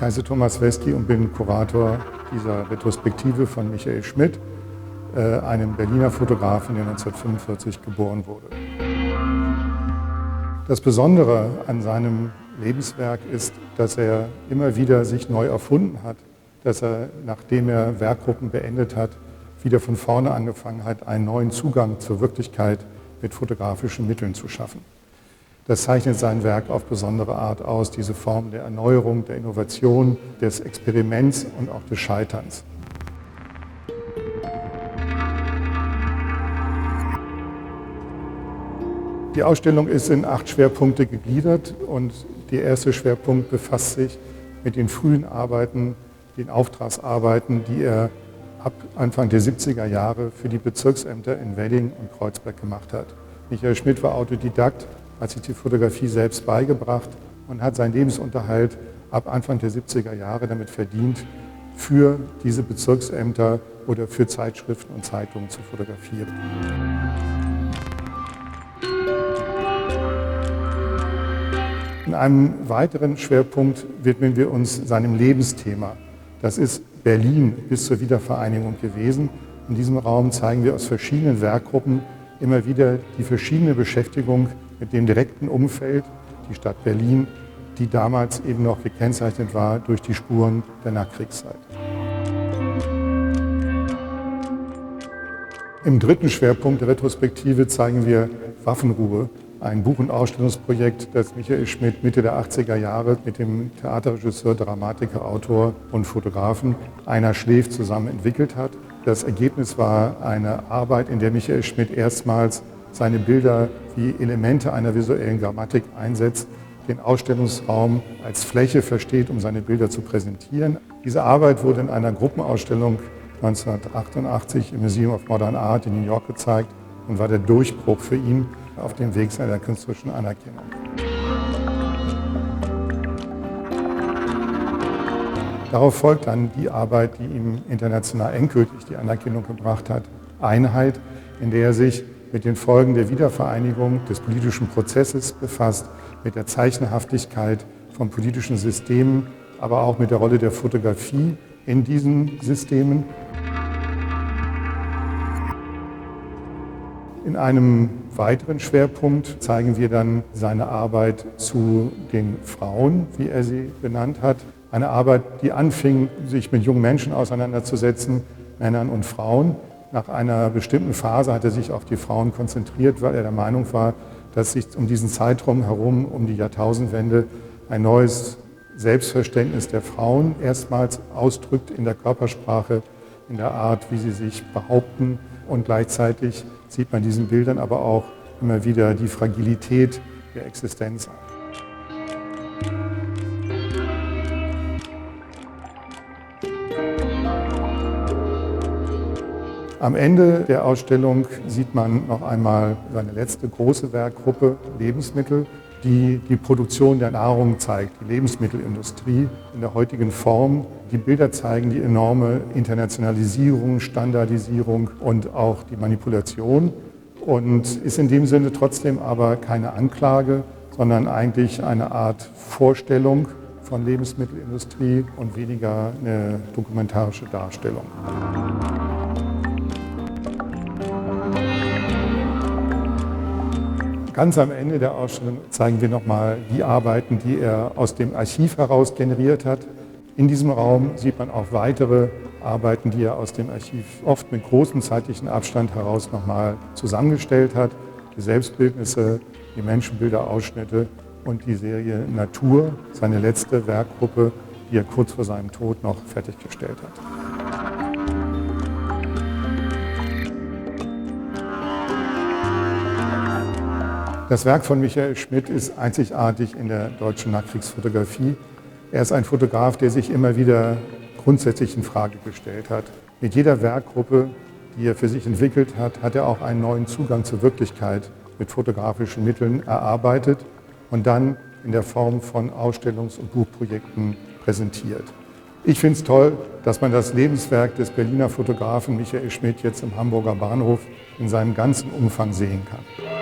Ich heiße Thomas Westi und bin Kurator dieser Retrospektive von Michael Schmidt, einem Berliner Fotografen, der 1945 geboren wurde. Das Besondere an seinem Lebenswerk ist, dass er immer wieder sich neu erfunden hat, dass er, nachdem er Werkgruppen beendet hat, wieder von vorne angefangen hat, einen neuen Zugang zur Wirklichkeit mit fotografischen Mitteln zu schaffen. Das zeichnet sein Werk auf besondere Art aus, diese Form der Erneuerung, der Innovation, des Experiments und auch des Scheiterns. Die Ausstellung ist in 8 Schwerpunkte gegliedert und der erste Schwerpunkt befasst sich mit den frühen Arbeiten, den Auftragsarbeiten, die er ab Anfang der 70er Jahre für die Bezirksämter in Wedding und Kreuzberg gemacht hat. Michael Schmidt war Autodidakt, hat sich die Fotografie selbst beigebracht und hat seinen Lebensunterhalt ab Anfang der 70er Jahre damit verdient, für diese Bezirksämter oder für Zeitschriften und Zeitungen zu fotografieren. In einem weiteren Schwerpunkt widmen wir uns seinem Lebensthema. Das ist Berlin bis zur Wiedervereinigung gewesen. In diesem Raum zeigen wir aus verschiedenen Werkgruppen immer wieder die verschiedene Beschäftigung mit dem direkten Umfeld, die Stadt Berlin, die damals eben noch gekennzeichnet war durch die Spuren der Nachkriegszeit. Im dritten Schwerpunkt der Retrospektive zeigen wir Waffenruhe, ein Buch- und Ausstellungsprojekt, das Michael Schmidt Mitte der 80er Jahre mit dem Theaterregisseur, Dramatiker, Autor und Fotografen Einer schläft zusammen entwickelt hat. Das Ergebnis war eine Arbeit, in der Michael Schmidt erstmals seine Bilder wie Elemente einer visuellen Grammatik einsetzt, den Ausstellungsraum als Fläche versteht, um seine Bilder zu präsentieren. Diese Arbeit wurde in einer Gruppenausstellung 1988 im Museum of Modern Art in New York gezeigt und war der Durchbruch für ihn auf dem Weg seiner künstlerischen Anerkennung. Darauf folgt dann die Arbeit, die ihm international endgültig die Anerkennung gebracht hat, Einheit, in der er sich mit den Folgen der Wiedervereinigung des politischen Prozesses befasst, mit der Zeichenhaftigkeit von politischen Systemen, aber auch mit der Rolle der Fotografie in diesen Systemen. In einem weiteren Schwerpunkt zeigen wir dann seine Arbeit zu den Frauen, wie er sie benannt hat. Eine Arbeit, die anfing, sich mit jungen Menschen auseinanderzusetzen, Männern und Frauen. Nach einer bestimmten Phase hat er sich auf die Frauen konzentriert, weil er der Meinung war, dass sich um diesen Zeitraum herum, um die Jahrtausendwende, ein neues Selbstverständnis der Frauen erstmals ausdrückt in der Körpersprache, in der Art, wie sie sich behaupten. Und gleichzeitig sieht man diesen Bildern aber auch immer wieder die Fragilität der Existenz an. Am Ende der Ausstellung sieht man noch einmal seine letzte große Werkgruppe Lebensmittel, die die Produktion der Nahrung zeigt, die Lebensmittelindustrie in der heutigen Form. Die Bilder zeigen die enorme Internationalisierung, Standardisierung und auch die Manipulation und ist in dem Sinne trotzdem aber keine Anklage, sondern eigentlich eine Art Vorstellung von Lebensmittelindustrie und weniger eine dokumentarische Darstellung. Ganz am Ende der Ausstellung zeigen wir nochmal die Arbeiten, die er aus dem Archiv heraus generiert hat. In diesem Raum sieht man auch weitere Arbeiten, die er aus dem Archiv oft mit großem zeitlichen Abstand heraus nochmal zusammengestellt hat. Die Selbstbildnisse, die Menschenbilder, Ausschnitte und die Serie Natur, seine letzte Werkgruppe, die er kurz vor seinem Tod noch fertiggestellt hat. Das Werk von Michael Schmidt ist einzigartig in der deutschen Nachkriegsfotografie. Er ist ein Fotograf, der sich immer wieder grundsätzlich in Frage gestellt hat. Mit jeder Werkgruppe, die er für sich entwickelt hat, hat er auch einen neuen Zugang zur Wirklichkeit mit fotografischen Mitteln erarbeitet und dann in der Form von Ausstellungs- und Buchprojekten präsentiert. Ich finde es toll, dass man das Lebenswerk des Berliner Fotografen Michael Schmidt jetzt im Hamburger Bahnhof in seinem ganzen Umfang sehen kann.